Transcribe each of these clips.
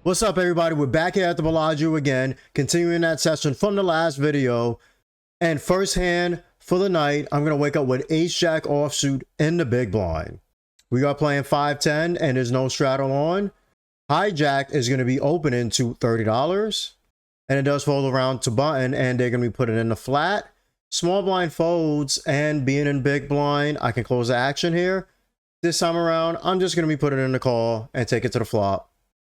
What's up, everybody? We're back here at the Bellagio again, continuing that session from the last video. And first hand for the night, I'm going to wake up with ace jack offsuit in the big blind. We are playing 5-10 and there's no straddle on. Hijack is going to be opening to $30. And it does fold around to button and they're going to be putting in the flat. Small blind folds and being in big blind, I can close the action here. This time around, I'm just going to be putting in the call and take it to the flop.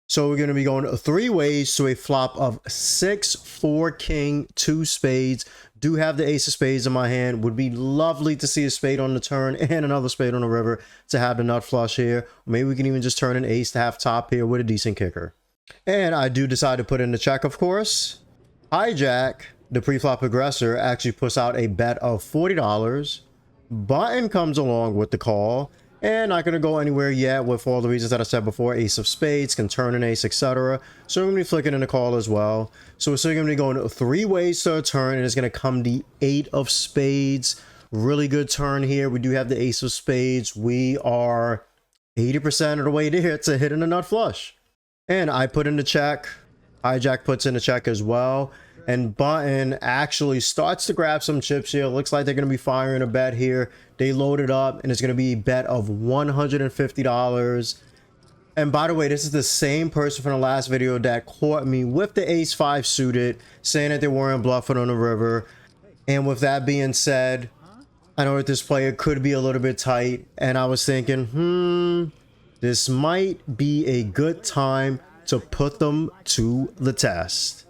So we're going to be going three ways to a flop of 6, 4, king, 2 spades. Do have the ace of spades in my hand. Would be lovely to see a spade on the turn and another spade on the river to have the nut flush here. Maybe we can even just turn an ace to have top here with a decent kicker. And I do decide to put in the check, of course. Hijack, the pre-flop aggressor, actually puts out a bet of $40. Button comes along with the call. And not going to go anywhere yet with all the reasons that I said before. Ace of spades, can turn an ace, etc. So I'm going to be flicking in the call as well. So we're still going to be going three ways to a turn. And it's going to come the 8 of spades. Really good turn here. We do have the ace of spades. We are 80% of the way there to hitting a nut flush. And I put in the check. Hijack puts in the check as well. And button actually starts to grab some chips here. Looks like they're going to be firing a bet here. They load it up and it's going to be a bet of $150. And by the way, this is the same person from the last video that caught me with the ace 5 suited, saying that they weren't bluffing on the river. And with that being said, I know that this player could be a little bit tight. And I was thinking, this might be a good time to put them to the test.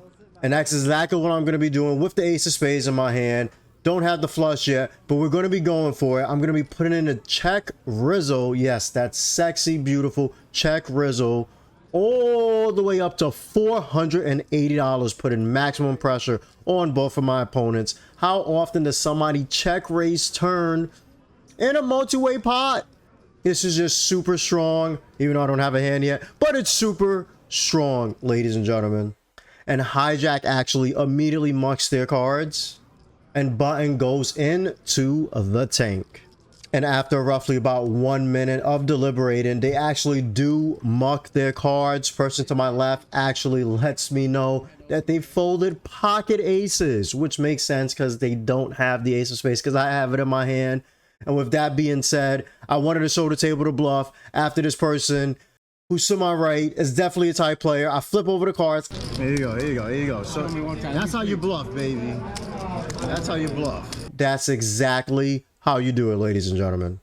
And that's exactly what I'm going to be doing with the ace of spades in my hand. Don't have the flush yet, but we're going to be going for it. I'm going to be putting in a check Rizzle. Yes, that's sexy, beautiful check Rizzle. All the way up to $480, putting maximum pressure on both of my opponents. How often does somebody check raise turn in a multi-way pot? This is just super strong, even though I don't have a hand yet, but it's super strong, ladies and gentlemen. And hijack actually immediately mucks their cards. And button goes into the tank. And after roughly about 1 minute of deliberating, they actually do muck their cards. Person to my left actually lets me know that they folded pocket aces, which makes sense because they don't have the ace of spades because I have it in my hand. And with that being said, I wanted to show the table to bluff after this person who's to my right is definitely a type player. I flip over the cards. Here you go, here you go, here you go. So that's how you bluff, baby. That's how you bluff. That's exactly how you do it, ladies and gentlemen.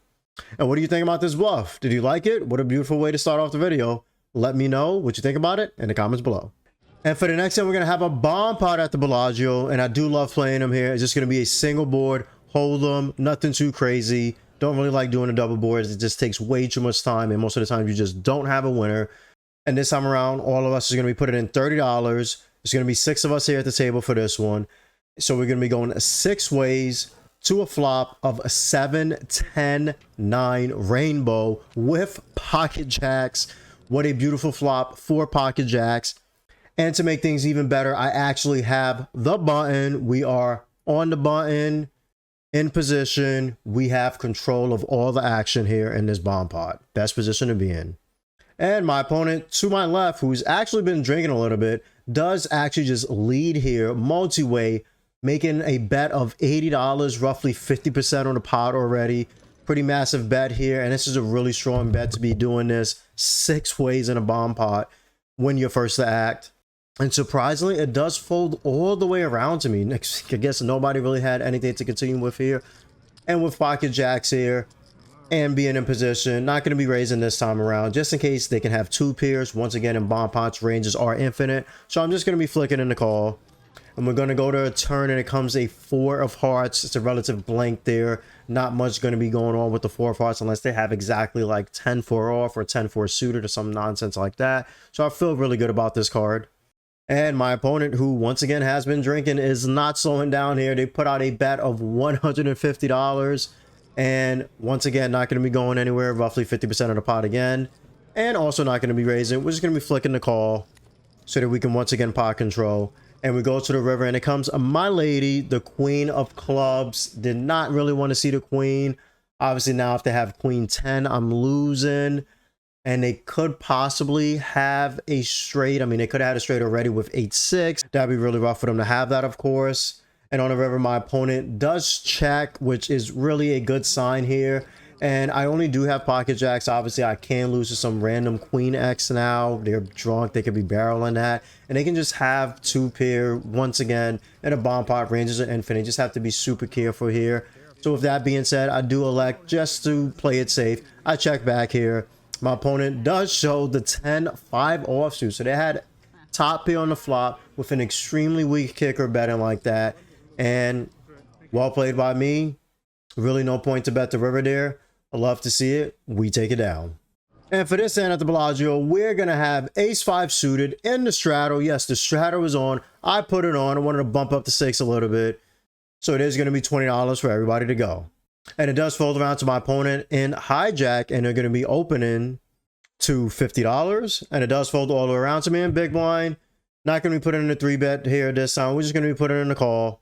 And what do you think about this bluff? Did you like it? What a beautiful way to start off the video. Let me know what you think about it in the comments below. And for the next time, we're going to have a bomb pot at the Bellagio. And I do love playing them here. It's just going to be a single board, hold them, nothing too crazy. Don't really like doing the double boards. It just takes way too much time. And most of the time, you just don't have a winner. And this time around, all of us is going to be putting in $30. There's going to be 6 of us here at the table for this one. So we're going to be going 6 ways to a flop of a 7, 10, 9 rainbow with pocket jacks. What a beautiful flop for pocket jacks. And to make things even better, I actually have the button. We are on the button. In position, we have control of all the action here in this bomb pot. Best position to be in. And my opponent to my left, who's actually been drinking a little bit, does actually just lead here, multi-way, making a bet of $80, roughly 50% on the pot already. Pretty massive bet here, and this is a really strong bet to be doing this 6 ways in a bomb pot when you're first to act. And surprisingly, it does fold all the way around to me. I guess nobody really had anything to continue with here. And with pocket jacks here and being in position, not going to be raising this time around, just in case they can have 2 pairs. Once again, in bomb pots, ranges are infinite. So I'm just going to be flicking in the call. And we're going to go to a turn and it comes a 4 of hearts. It's a relative blank there. Not much going to be going on with the 4 of hearts unless they have exactly like 10-4 off or 10-4 suited or some nonsense like that. So I feel really good about this card. And my opponent, who once again has been drinking, is not slowing down here. They put out a bet of $150. And once again, not going to be going anywhere. Roughly 50% of the pot again. And also not going to be raising. We're just going to be flicking the call so that we can once again pot control. And we go to the river and it comes my lady, the queen of clubs. Did not really want to see the queen. Obviously now if they have queen 10, I'm losing. and they could possibly have a straight. I mean, they could have had a straight already with 8-6. That'd be really rough for them to have that, of course. And on the river, my opponent does check, which is really a good sign here. And I only do have pocket jacks. Obviously, I can lose to some random queen X now. They're drunk. They could be barreling that. And they can just have two pair once again. And a bomb pot ranges are infinite. Just have to be super careful here. So with that being said, I do elect just to play it safe. I check back here. My opponent does show the 10-5 offsuit. So they had top pair on the flop with an extremely weak kicker betting like that. And well played by me. Really no point to bet the river there. I love to see it. We take it down. And for this hand at the Bellagio, we're going to have ace-5 suited in the straddle. Yes, the straddle is on. I put it on. I wanted to bump up the stakes a little bit. So it is going to be $20 for everybody to go. And it does fold around to my opponent in hijack, and they're going to be opening to $50. And it does fold all the way around to me in big blind. Not going to be putting in a 3-bet here this time. We're just going to be putting in a call.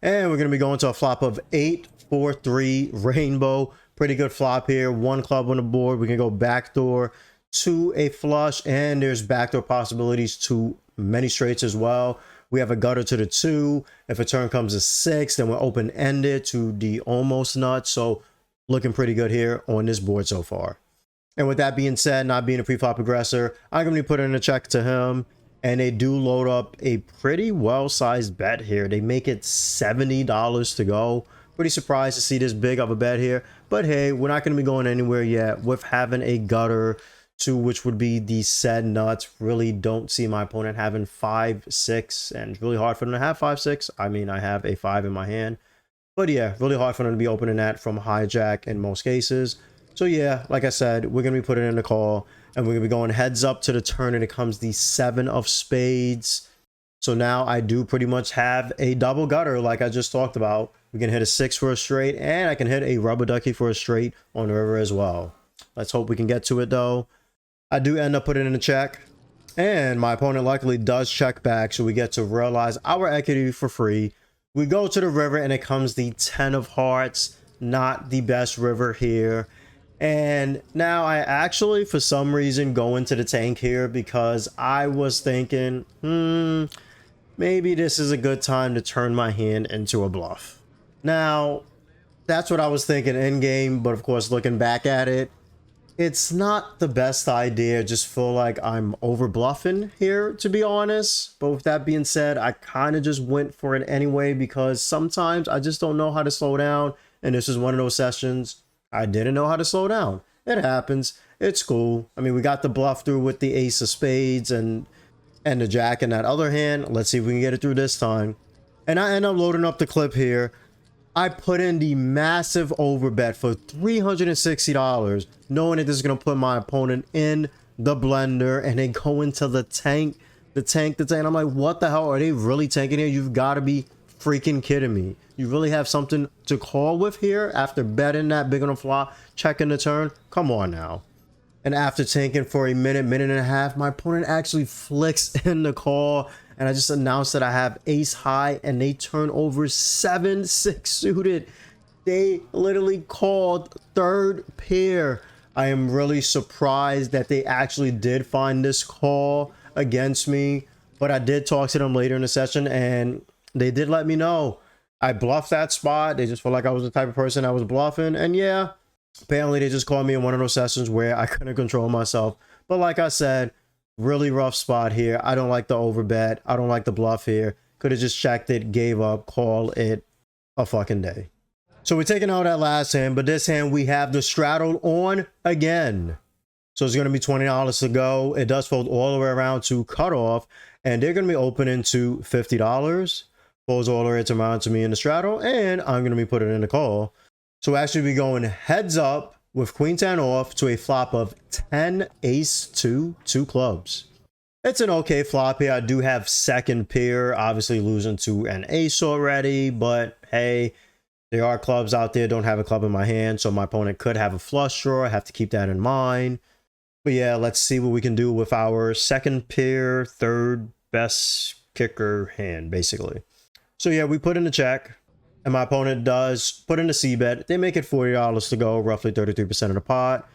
And we're going to be going to a flop of 8-4-3 rainbow. Pretty good flop here. One club on the board. We can go backdoor to a flush, and there's backdoor possibilities to many straights as well. We have a gutter to the 2. If a turn comes to 6, then we're open-ended to the almost nuts. So looking pretty good here on this board so far. And with that being said, not being a pre-flop aggressor, I'm going to be putting a check to him. And they do load up a pretty well-sized bet here. They make it $70 to go. Pretty surprised to see this big of a bet here. But hey, we're not going to be going anywhere yet with having a gutter to which would be the said nuts. Really don't see my opponent having 5-6, and it's really hard for them to have 5-6. I mean, I have a 5 in my hand. But yeah, really hard for them to be opening that from hijack in most cases. So yeah, like I said, we're going to be putting in the call, and we're going to be going heads up to the turn, and it comes the 7 of spades. So now I do pretty much have a double gutter like I just talked about. We can hit a 6 for a straight, and I can hit a rubber ducky for a straight on the river as well. Let's hope we can get to it though. I do end up putting in a check, and my opponent luckily does check back, so we get to realize our equity for free. We go to the river, and it comes the 10 of hearts. Not the best river here. And now I actually, for some reason, go into the tank here because I was thinking, maybe this is a good time to turn my hand into a bluff. Now, that's what I was thinking in game, but of course, looking back at it, it's not the best idea. Just feel like I'm over bluffing here, to be honest. But with that being said, I kind of just went for it anyway because sometimes I just don't know how to slow down. And this is one of those sessions I didn't know how to slow down. It happens. It's cool. I mean, we got the bluff through with the ace of spades and the jack in that other hand. Let's see if we can get it through this time. And I end up loading up the clip here. I put in the massive overbet for $360, knowing that this is going to put my opponent in the blender, and they go into the tank. I'm like, what the hell? Are they really tanking here? You've got to be freaking kidding me. You really have something to call with here after betting that big on the flop, checking the turn? Come on now. And after tanking for a minute and a half, my opponent actually flicks in the call, and I just announced that I have ace high, and they turn over 7-6 suited. They literally called third pair. I am really surprised that they actually did find this call against me, but I did talk to them later in the session, and they did let me know. I bluffed that spot. They just felt like I was the type of person I was bluffing, and yeah, apparently they just called me in one of those sessions where I couldn't control myself. But like I said, really rough spot here. I don't like the overbet. I don't like the bluff here. Could have just checked it, gave up, called it a fucking day. So we're taking out that last hand, but this hand we have the straddle on again. So it's going to be $20 to go. It does fold all the way around to cutoff, and they're going to be opening to $50. Folds all the way around to me in the straddle, and I'm going to be putting in the call. So actually be going heads up with queen 10 off to a flop of 10 ace 2 clubs. It's an okay flop here. I do have second pair, obviously losing to an ace already, but hey, there are clubs out there. Don't have a club in my hand, so my opponent could have a flush draw. I have to keep that in mind. But yeah, let's see what we can do with our second pair, third best kicker hand, basically. So yeah, we put in the check, and my opponent does put in the C bet. They make it $40 to go, roughly 33% of the pot.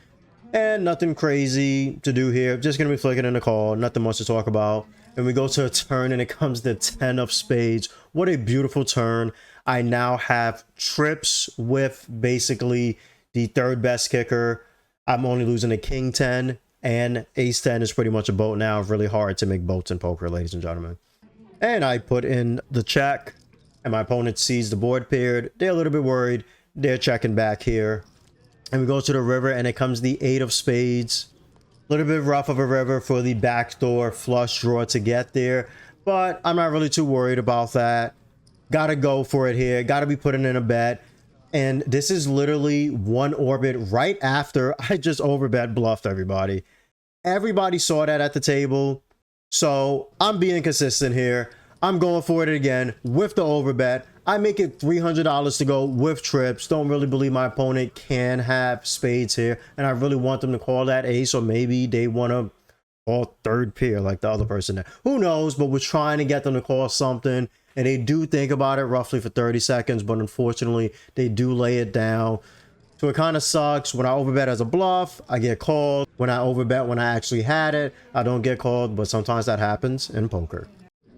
And nothing crazy to do here. Just going to be flicking in the call. Nothing much to talk about. And we go to a turn and it comes to 10 of spades. What a beautiful turn. I now have trips with basically the third best kicker. I'm only losing a king 10 and ace 10 is pretty much a boat now. Really hard to make boats in poker, ladies and gentlemen. And I put in the check and my opponent sees the board paired. They're a little bit worried. They're checking back here. And we go to the river and it comes the 8 of spades. A little bit rough of a river for the backdoor flush draw to get there. But I'm not really too worried about that. Gotta go for it here. Gotta be putting in a bet. And this is literally one orbit right after I just overbet bluffed everybody. Everybody saw that at the table. So I'm being consistent here. I'm going for it again with the overbet. I make it $300 to go with trips. Don't really believe my opponent can have spades here. And I really want them to call that ace, or maybe they want to call third pair like the other person there. Who knows? But we're trying to get them to call something. And they do think about it roughly for 30 seconds. But unfortunately, they do lay it down. So it kind of sucks. When I overbet as a bluff, I get called. When I overbet when I actually had it, I don't get called. But sometimes that happens in poker.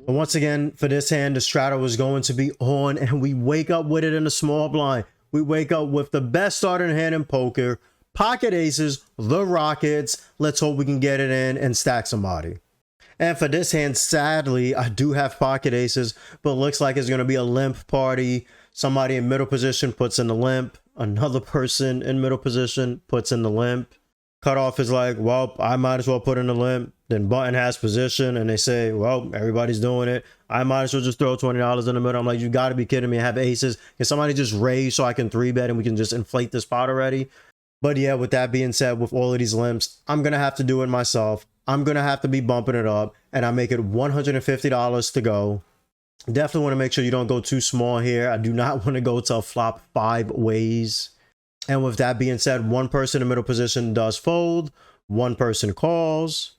But once again, for this hand, the straddle is going to be on, and we wake up with it in the small blind. We wake up with the best starting hand in poker, pocket aces, the Rockets. Let's hope we can get it in and stack somebody. And for this hand, sadly, I do have pocket aces, but it looks like it's going to be a limp party. Somebody in middle position puts in the limp. Another person in middle position puts in the limp. Cutoff is like, well, I might as well put in the limp. Then button has position and they say, well, everybody's doing it. I might as well just throw $20 in the middle. I'm like, you got to be kidding me. I have aces. Can somebody just raise so I can 3-bet and we can just inflate this pot already? But yeah, with that being said, with all of these limps, I'm going to have to do it myself. I'm going to have to be bumping it up, and I make it $150 to go. Definitely want to make sure you don't go too small here. I do not want to go to a flop 5 ways. And with that being said, one person in middle position does fold, one person calls,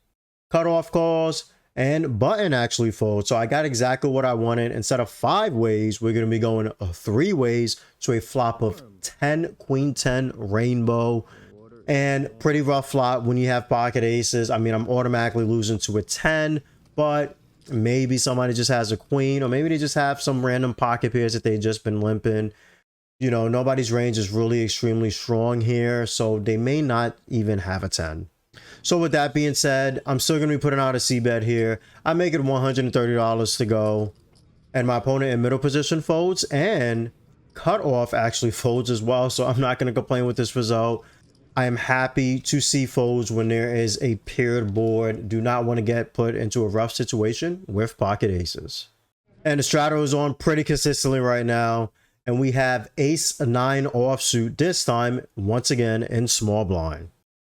cutoff calls, and button actually folds. So I got exactly what I wanted. Instead of 5 ways, we're going to be going 3 ways to a flop of 10, queen 10, rainbow. And pretty rough flop when you have pocket aces. I mean, I'm automatically losing to a 10, but maybe somebody just has a queen, or maybe they just have some random pocket pairs that they've just been limping. You know, nobody's range is really extremely strong here, so they may not even have a 10. So with that being said, I'm still going to be putting out a c-bet here. I make it $130 to go, and my opponent in middle position folds, and cutoff actually folds as well, so I'm not going to complain with this result. I am happy to see folds when there is a paired board. Do not want to get put into a rough situation with pocket aces. And the straddle is on pretty consistently right now. And we have ace 9 offsuit, this time, once again, in small blind.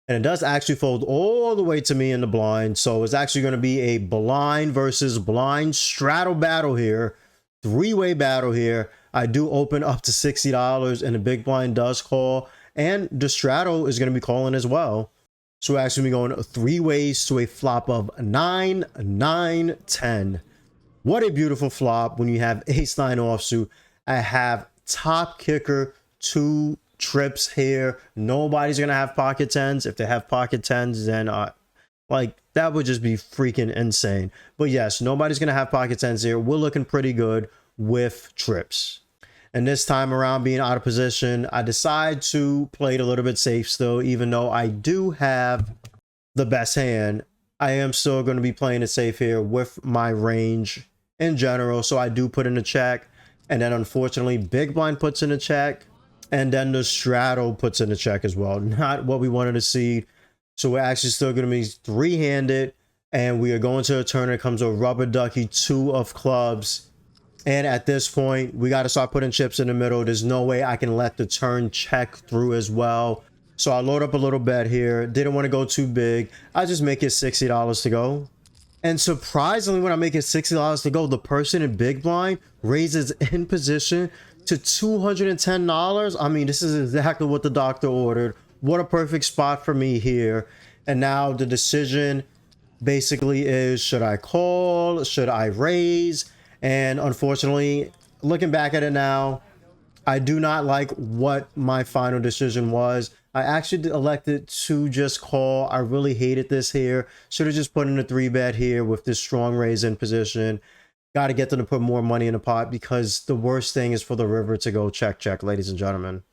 And it does actually fold all the way to me in the blind. So it's actually going to be a blind versus blind straddle battle here. 3-way battle here. I do open up to $60 and the big blind does call. And the straddle is going to be calling as well. So we're actually going 3 ways to a flop of 9, 9, 10. What a beautiful flop when you have ace 9 offsuit. I have top kicker, 2 trips here. Nobody's going to have pocket 10s. If they have pocket 10s, then like that would just be freaking insane. But yes, nobody's going to have pocket 10s here. We're looking pretty good with trips. And this time around, being out of position, I decide to play it a little bit safe still, even though I do have the best hand. I am still going to be playing it safe here with my range in general. So I do put in a check. And then unfortunately, big blind puts in a check. And then the straddle puts in a check as well. Not what we wanted to see. So we're actually still going to be 3-handed. And we are going to a turn. It comes a rubber ducky, 2 of clubs. And at this point, we got to start putting chips in the middle. There's no way I can let the turn check through as well. So I load up a little bet here. Didn't want to go too big. I just make it $60 to go. And surprisingly, when I make it $60 to go, the person in big blind raises in position to $210. I mean, this is exactly what the doctor ordered. What a perfect spot for me here. And now the decision basically is, should I call? Should I raise? And unfortunately, looking back at it now, I do not like what my final decision was. I actually elected to just call. I really hated this here. Should have just put in a 3-bet here with this strong raise in position. Got to get them to put more money in the pot, because the worst thing is for the river to go check, check, ladies and gentlemen.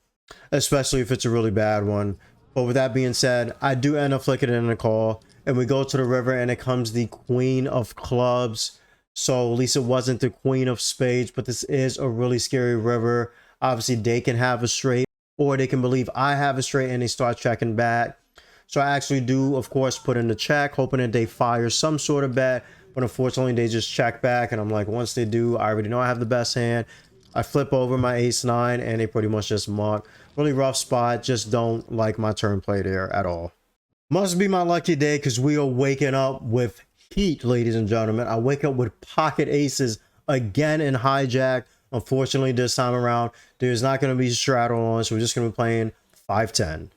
Especially if it's a really bad one. But with that being said, I do end up flicking it in a call. And we go to the river and it comes the queen of clubs. So at least it wasn't the queen of spades, but this is a really scary river. Obviously, they can have a straight, or they can believe I have a straight and they start checking back. So I actually do, of course, put in the check, hoping that they fire some sort of bet. But unfortunately, they just check back. And I'm like, once they do, I already know I have the best hand. I flip over my ace-9 and they pretty much just muck. Really rough spot. Just don't like my turn play there at all. Must be my lucky day, because we are waking up with heat, ladies and gentlemen. I wake up with pocket aces again in hijack. Unfortunately, this time around, there's not going to be straddle on, so we're just going to be playing 5-10.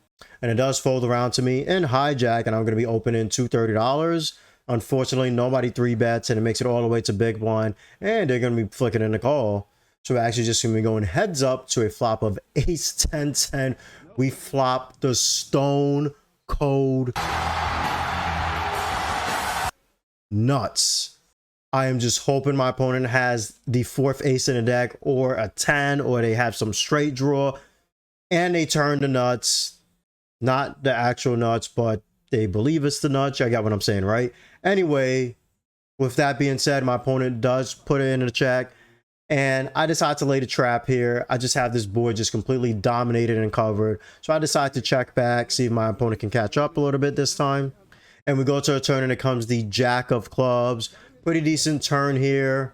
And it does fold around to me in hijack, and I'm going to be opening $230. Unfortunately, nobody 3-bets, and it makes it all the way to big blind, and they're going to be flicking in the call. So we're actually just going to be going heads up to a flop of ace-10-10. We flop the stone cold nuts. I am just hoping my opponent has the 4th ace in the deck, or a 10, or they have some straight draw, and they turn the nuts. Not the actual nuts, but they believe it's the nuts. I got what I'm saying, right? Anyway, with that being said, my opponent does put it in a check, and I decide to lay the trap here. I just have this board just completely dominated and covered. So I decide to check back, see if my opponent can catch up a little bit this time. And we go to a turn and it comes the jack of clubs. Pretty decent turn here.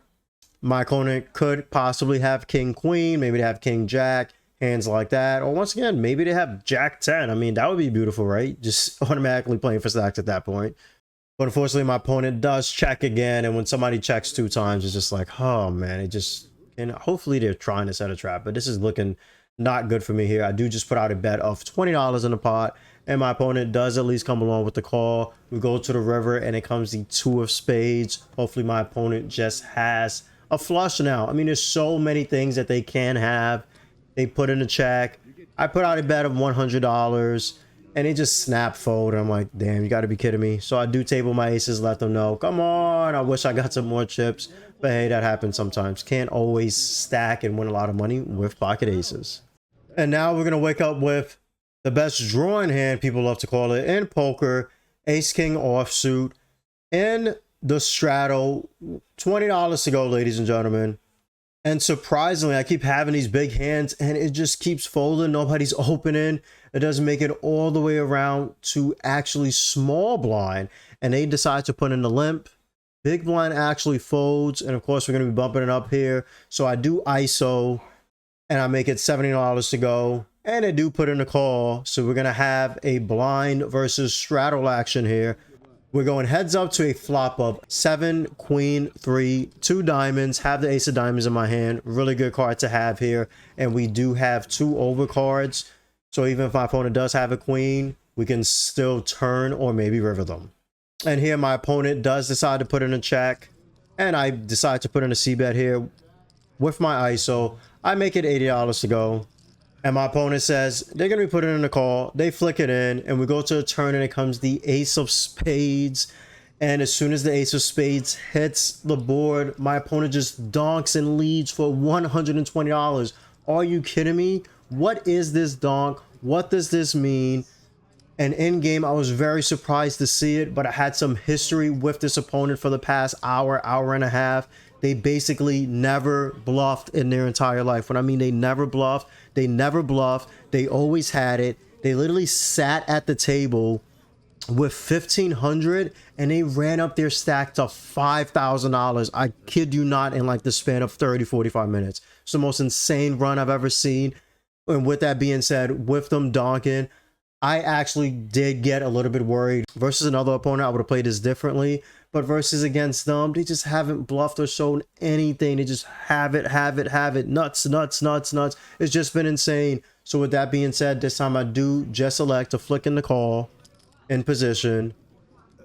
My opponent could possibly have king queen. Maybe they have king jack, hands like that. Or once again, maybe they have jack 10. I mean, that would be beautiful, right? Just automatically playing for stacks at that point. But unfortunately, my opponent does check again. And when somebody checks 2 times, it's just like, oh man, it just... And hopefully they're trying to set a trap, but this is looking not good for me here. I do just put out a bet of $20 in the pot, and my opponent does at least come along with the call. We go to the river, and it comes the 2 of spades. Hopefully my opponent just has a flush now. I mean, there's so many things that they can have. They put in a check. I put out a bet of $100, and it just snap fold. And I'm like, damn, you got to be kidding me. So I do table my aces, let them know, come on, I wish I got some more chips. But hey, that happens sometimes. Can't always stack and win a lot of money with pocket aces. And now we're going to wake up with the best drawing hand, people love to call it, in poker. Ace-king offsuit in the straddle. $20 to go, ladies and gentlemen. And surprisingly, I keep having these big hands and it just keeps folding. Nobody's opening. It doesn't make it all the way around to actually small blind. And they decide to put in the limp. Big blind actually folds, and of course we're going to be bumping it up here. So I do ISO, and I make it $70 to go, and I do put in a call. So we're going to have a blind versus straddle action here. We're going heads up to a flop of 7, queen, 3, 2 diamonds. Have the ace of diamonds in my hand. Really good card to have here, and we do have 2 overcards. So even if my opponent does have a queen, we can still turn or maybe river them. And here my opponent does decide to put in a check, and I decide to put in a c-bet here with my ISO. I make it $80 to go, and my opponent says they're going to be putting in a call. They flick it in, and we go to a turn, and it comes the ace of spades. And as soon as the ace of spades hits the board, my opponent just donks and leads for $120. Are you kidding me? What is this donk? What does this mean? And in game, I was very surprised to see it, but I had some history with this opponent for the past hour, hour and a half. They basically never bluffed in their entire life. When I mean they never bluffed, they never bluffed. They always had it. They literally sat at the table with $1,500 and they ran up their stack to $5,000. I kid you not, in like the span of 30-45 minutes. It's the most insane run I've ever seen. And with that being said, with them donking, I actually did get a little bit worried. Versus another opponent, I would have played this differently. But versus against them, they just haven't bluffed or shown anything. They just have it. Nuts. It's just been insane. So with that being said, this time I do just elect to flick in the call in position.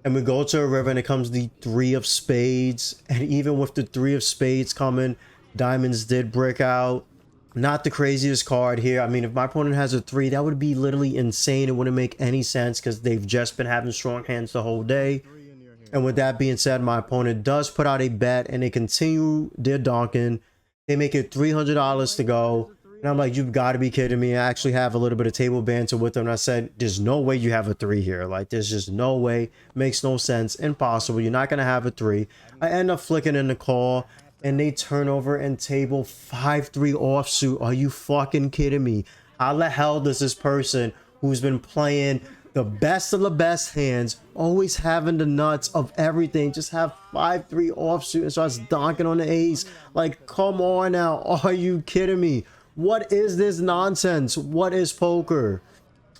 And we go to a river and it comes the 3 of spades. And even with the 3 of spades coming, diamonds did brick out. Not the craziest card here. I mean, if my opponent has a 3, that would be literally insane. It wouldn't make any sense because they've just been having strong hands the whole day. And with that being said, my opponent does put out a bet and they continue their donking. They make it $300 to go. And I'm like, you've got to be kidding me. I actually have a little bit of table banter with them. And I said, there's no way you have a 3 here. Like, there's just no way. Makes no sense. Impossible. You're not going to have a 3. I end up flicking in the call. And they turn over and table 5-3 offsuit. Are you fucking kidding me? How the hell does this person who's been playing the best of the best hands, always having the nuts of everything, just have 5-3 offsuit and starts donking on the ace? Like, come on now. Are you kidding me? What is this nonsense? What is poker?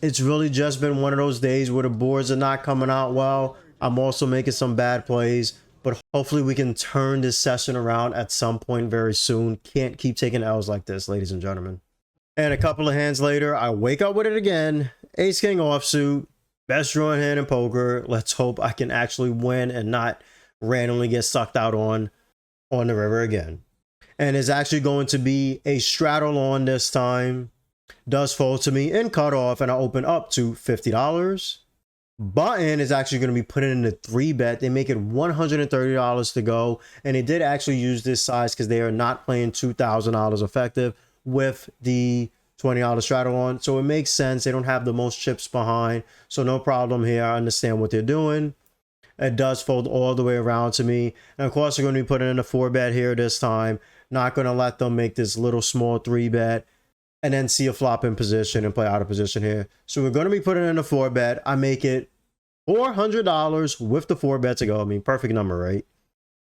It's really just been one of those days where the boards are not coming out well. I'm also making some bad plays. But hopefully we can turn this session around at some point very soon. Can't keep taking L's like this, ladies and gentlemen. And a couple of hands later, I wake up with it again. Ace King offsuit. Best drawing hand in poker. Let's hope I can actually win and not randomly get sucked out on the river again. And it's actually going to be a straddle on this time. Does fold to me in cutoff and I open up to $50. Button is actually going to be put in the 3 bet. They make it $130 to go. And they did actually use this size because they are not playing $2,000 effective with the $20 straddle on. So it makes sense. They don't have the most chips behind. So no problem here. I understand what they're doing. It does fold all the way around to me. And of course, we're going to be putting in a 4 bet here this time. Not going to let them make this little small 3 bet. And then see a flop in position and play out of position here. So we're going to be putting in a 4 bet. I make it $400 with the 4 bet to go. I mean, perfect number, right?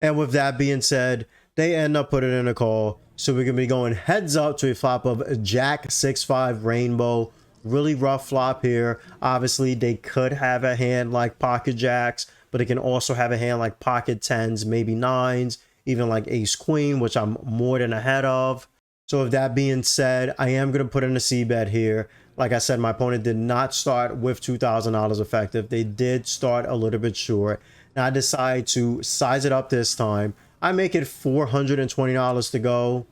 And with that being said, they end up putting in a call. So we're going to be going heads up to a flop of Jack 6-5 rainbow. Really rough flop here. Obviously, they could have a hand like pocket jacks, but they can also have a hand like pocket 10s, maybe 9s, even like ace queen, which I'm more than ahead of. So with that being said, I am going to put in a C bet here. Like I said, my opponent did not start with $2,000 effective. They did start a little bit short. And I decide to size it up this time. I make it $420 to go.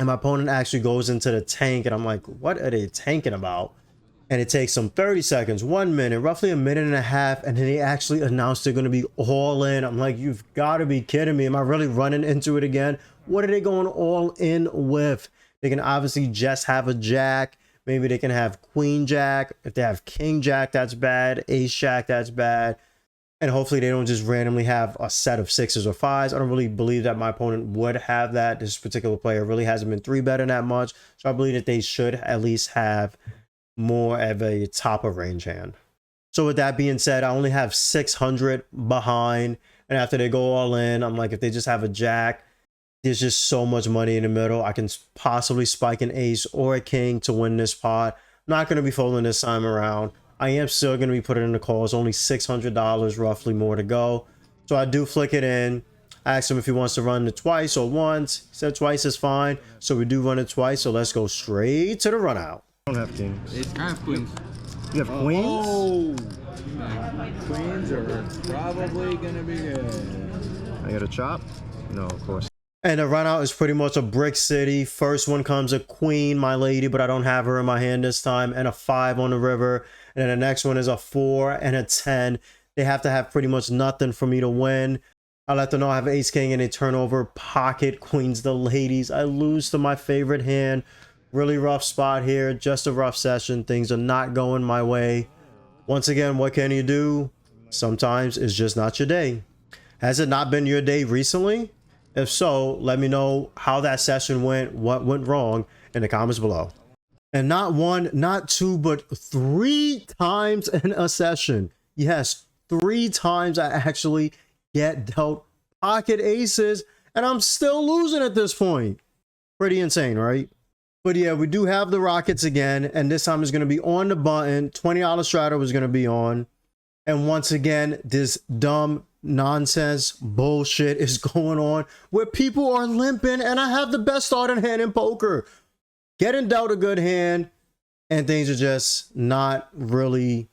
And my opponent actually goes into the tank. And I'm like, what are they tanking about? And it takes them 30 seconds, 1 minute, roughly a minute and a half. And then they actually announced they're going to be all in. I'm like, you've got to be kidding me. Am I really running into it again? What are they going all in with? They can obviously just have a jack. Maybe they can have queen jack. If they have king jack, that's bad. Ace jack, that's bad. And hopefully they don't just randomly have a set of 6s or 5s. I don't really believe that my opponent would have that. This particular player really hasn't been 3-betting that much. So I believe that they should at least have more of a top of range hand. So with that being said, I only have 600 behind. And after they go all in, I'm like, if they just have a jack, there's just so much money in the middle. I can possibly spike an ace or a king to win this pot. Not going to be folding this time around. I am still going to be putting in the calls. Only $600 roughly more to go. So I do flick it in. I asked him if he wants to run it twice or once. He said twice is fine. So we do run it twice. So let's go straight to the run out. I don't have kings. I have queens. You have queens? Oh! Queens are probably going to be good. I got a chop? No, of course. And the run out is pretty much a brick city. First one comes a queen, my lady, but I don't have her in my hand this time, and a 5 on the river. And then the next one is a 4 and a 10. They have to have pretty much nothing for me to win. I let them know I have ace king and they turn over pocket queens, the ladies. I lose to my favorite hand. Really rough spot here. Just a rough session. Things are not going my way. Once again, what can you do? Sometimes it's just not your day. Has it not been your day recently? If so, let me know how that session went, what went wrong in the comments below. And not 1, not 2, but 3 times in a session. Yes, 3 times I actually get dealt pocket aces and I'm still losing at this point. Pretty insane, right? But yeah, we do have the Rockets again, and this time it's going to be on the button. $20 straddle is going to be on. And once again, this dumb nonsense bullshit is going on where people are limping and I have the best starting hand in poker. Getting dealt a good hand and things are just not really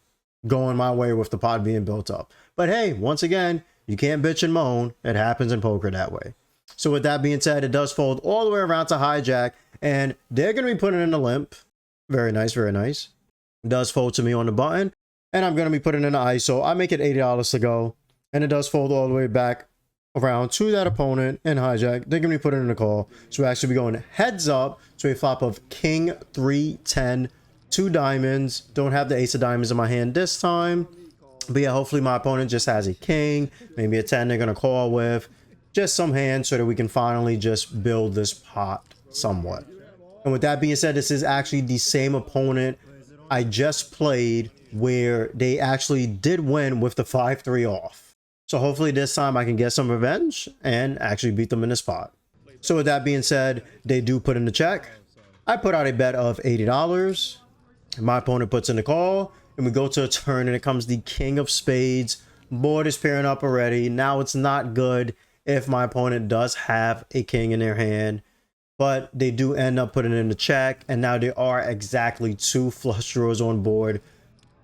going my way with the pot being built up. But hey, once again, you can't bitch and moan. It happens in poker that way. So with that being said, it does fold all the way around to hijack and they're going to be putting in a limp. Very nice, very nice. Does fold to me on the button, and I'm going to be putting in an ISO. I make it $80 to go, and it does fold all the way back around to that opponent and hijack. They're going to be putting in a call. So we actually be going heads up to a flop of king, 3, 10, 2 diamonds. Don't have the ace of diamonds in my hand this time. But yeah, hopefully my opponent just has a king, maybe a 10 they're going to call with. Just some hands so that we can finally just build this pot somewhat. And with that being said, this is actually the same opponent I just played where they actually did win with the 5-3 off. So hopefully this time I can get some revenge and actually beat them in the spot. So with that being said, they do put in the check. I put out a bet of $80. My opponent puts in the call, and we go to a turn, and it comes the king of spades. Board is pairing up already. Now it's not good if my opponent does have a king in their hand, but they do end up putting in the check, and now there are exactly 2 flush draws on board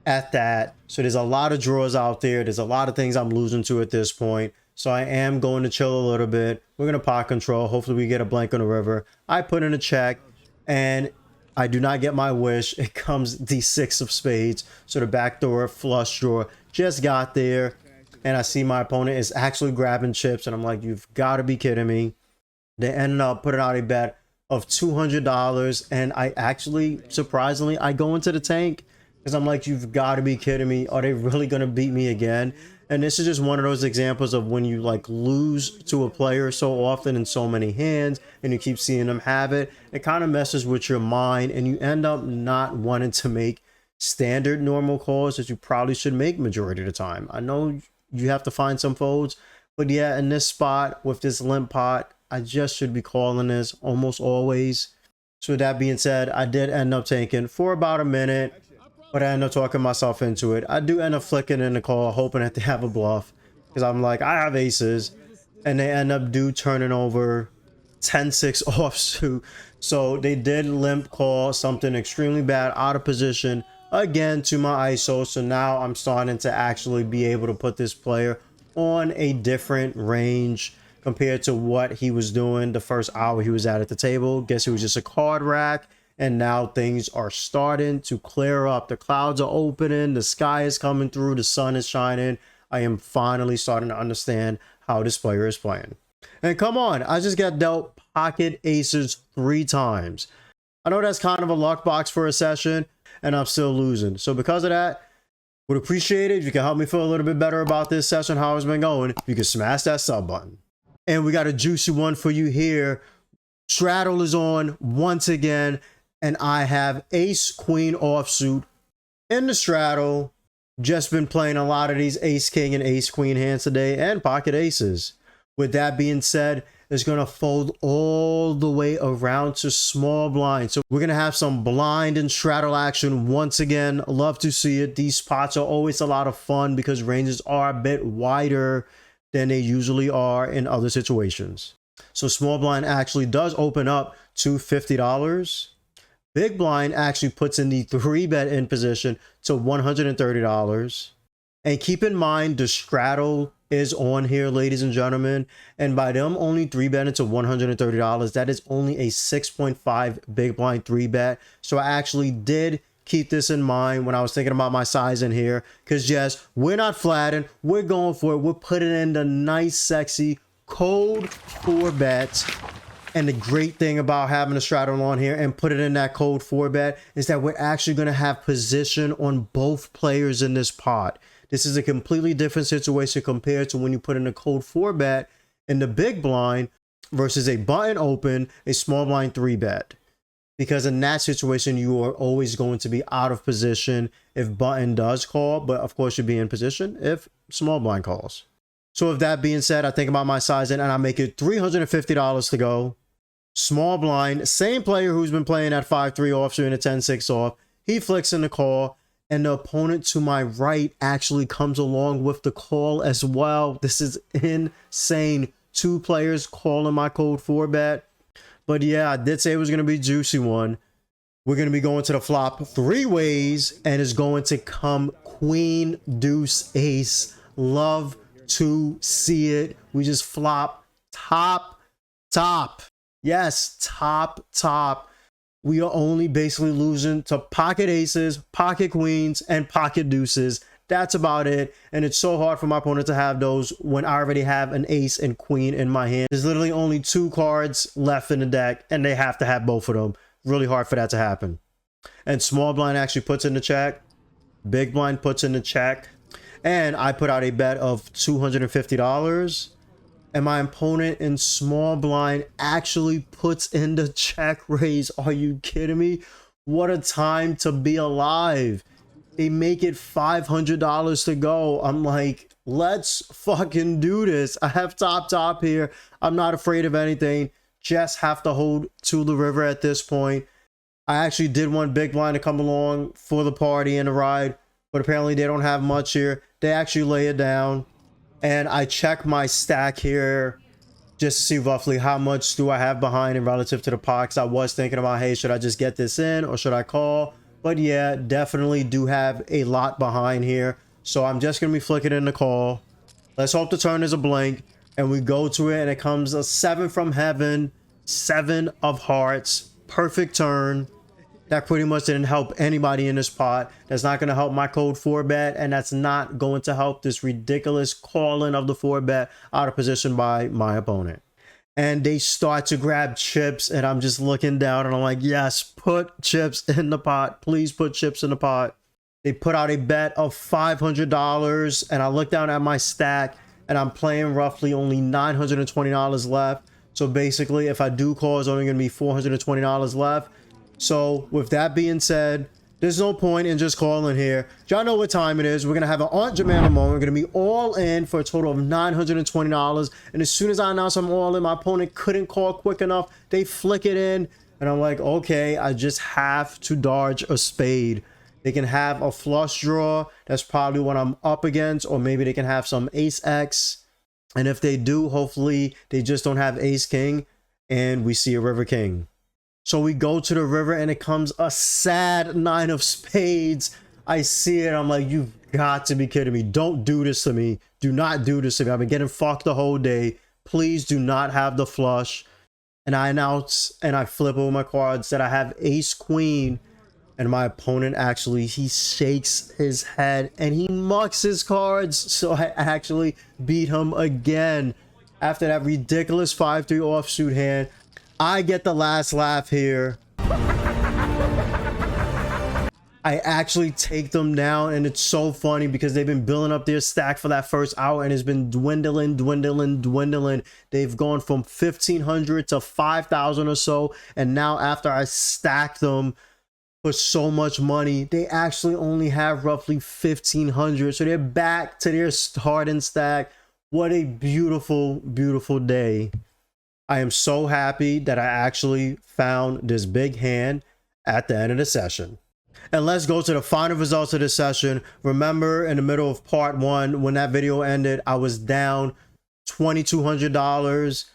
at that. So there's a lot of draws out there. There's a lot of things I'm losing to at this point. So I am going to chill a little bit. We're going to pot control. Hopefully we get a blank on the river. I put in a check, and I do not get my wish. It comes the 6 of spades. So the backdoor flush draw just got there, and I see my opponent is actually grabbing chips, and I'm like, you've got to be kidding me. They ended up putting out a bet of $200, and I actually, surprisingly, I go into the tank because I'm like, you've got to be kidding me. Are they really going to beat me again? And this is just one of those examples of when you like lose to a player so often in so many hands and you keep seeing them have it, it kind of messes with your mind, and you end up not wanting to make standard normal calls that you probably should make majority of the time. I know you have to find some folds, but yeah, in this spot with this limp pot, I just should be calling this almost always. So with that being said, I did end up taking for about a minute, but I end up talking myself into it. I do end up flicking in the call, hoping that they have a bluff, because I'm like, I have aces, and they end up turning over 10-6 offsuit. So they did limp call something extremely bad out of position again to my ISO. So now I'm starting to actually be able to put this player on a different range compared to what he was doing the first hour he was at the table. Guess it was just a card rack, and now things are starting to clear up. The clouds are opening, the sky is coming through, the sun is shining. I am finally starting to understand how this player is playing. And come on, I just got dealt pocket aces 3 times. I know that's kind of a luck box for a session, and I'm still losing. So because of that, would appreciate it if you can help me feel a little bit better about this session, how it's been going. You can smash that sub button. And we got a juicy one for you here. Straddle is on once again, and I have ace queen offsuit in the straddle. Just been playing a lot of these ace king and ace queen hands today, and pocket aces. With that being said, it's going to fold all the way around to small blind. So we're going to have some blind and straddle action once again. Love to see it. These spots are always a lot of fun because ranges are a bit wider than they usually are in other situations. So small blind actually does open up to $50. Big blind actually puts in the 3-bet in position to $130. And keep in mind, the straddle is on here, ladies and gentlemen. And by them only 3-betting to $130, that is only a 6.5 big blind 3-bet. So I actually did keep this in mind when I was thinking about my size in here. Because yes, we're not flatting. We're going for it. We're putting in the nice, sexy, cold 4-bet. And the great thing about having a straddle on here and put it in that cold 4-bet is that we're actually going to have position on both players in this pot. This is a completely different situation compared to when you put in a cold 4-bet in the big blind versus a button open, a small blind 3-bet. Because in that situation, you are always going to be out of position if button does call, but of course you'll be in position if small blind calls. So with that being said, I think about my sizing and I make it $350 to go. Small blind, same player who's been playing at 5-3 offsuit and a 10-6 off. He flicks in the call, and the opponent to my right actually comes along with the call as well. This is insane. 2 players calling my cold 4-bet. But yeah, I did say it was going to be a juicy one. We're going to be going to the flop 3 ways, and it's going to come queen, deuce, ace. Love to see it. We just flop top. Yes, top. we are only basically losing to pocket aces, pocket queens, and pocket deuces. That's about it. And it's so hard for my opponent to have those when I already have an ace and queen in my hand. There's literally only 2 cards left in the deck, and they have to have both of them. Really hard for that to happen. And small blind actually puts in the check. Big blind puts in the check. And I put out a bet of $250. And my opponent in small blind actually puts in the check raise. Are you kidding me? What a time to be alive. They make it $500 to go. I'm like, let's fucking do this. I have top here. I'm not afraid of anything. Just have to hold to the river at this point. I actually did want big blind to come along for the party and the ride, but apparently they don't have much here. They actually lay it down, and I check my stack here just to see roughly how much do I have behind in relative to the pots. I was thinking about, hey, should I just get this in or should I call? But yeah, definitely do have a lot behind here. So I'm just going to be flicking in the call. Let's hope the turn is a blank. And we go to it and it comes a 7 from heaven. 7 of hearts. Perfect turn. That pretty much didn't help anybody in this pot. That's not going to help my code 4 bet. And that's not going to help this ridiculous calling of the 4 bet out of position by my opponent. And they start to grab chips, and I'm just looking down and I'm like, yes, put chips in the pot. Please put chips in the pot. They put out a bet of $500, and I look down at my stack and I'm playing roughly only $920 left. So basically, if I do call, it's only going to be $420 left. So with that being said, there's no point in just calling here. Y'all know what time it is. We're going to have an Aunt Jemima moment. We're going to be all in for a total of $920. And as soon as I announce I'm all in, my opponent couldn't call quick enough. They flick it in. And I'm like, okay, I just have to dodge a spade. They can have a flush draw. That's probably what I'm up against. Or maybe they can have some ace X. And if they do, hopefully they just don't have ace king. And we see a river king. So we go to the river and it comes a sad 9 of spades. I see it. I'm like, you've got to be kidding me. Don't do this to me. Do not do this to me. I've been getting fucked the whole day. Please do not have the flush. And I announce and I flip over my cards that I have ace queen. And my opponent actually, he shakes his head and he mucks his cards. So I actually beat him again after that ridiculous 5-3 offsuit hand. I get the last laugh here. I actually take them down, and it's so funny because they've been building up their stack for that first hour and it's been dwindling. They've gone from 1,500 to 5,000 or so, and now after I stack them for so much money, they actually only have roughly 1,500. So they're back to their starting stack. What a beautiful, beautiful day. I am so happy that I actually found this big hand at the end of the session. And let's go to the final results of the session. Remember, in the middle of part 1, when that video ended, I was down $2,200.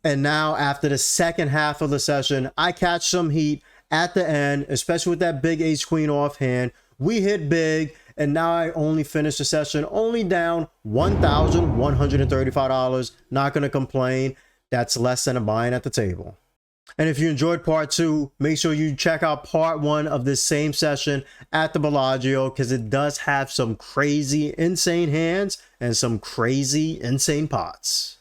And now after the second half of the session, I catch some heat at the end, especially with that big ace queen offhand. We hit big, and now I only finished the session only down $1,135. Not going to complain. That's less than a buy-in at the table. And if you enjoyed part 2, make sure you check out part 1 of this same session at the Bellagio, because it does have some crazy, insane hands and some crazy, insane pots.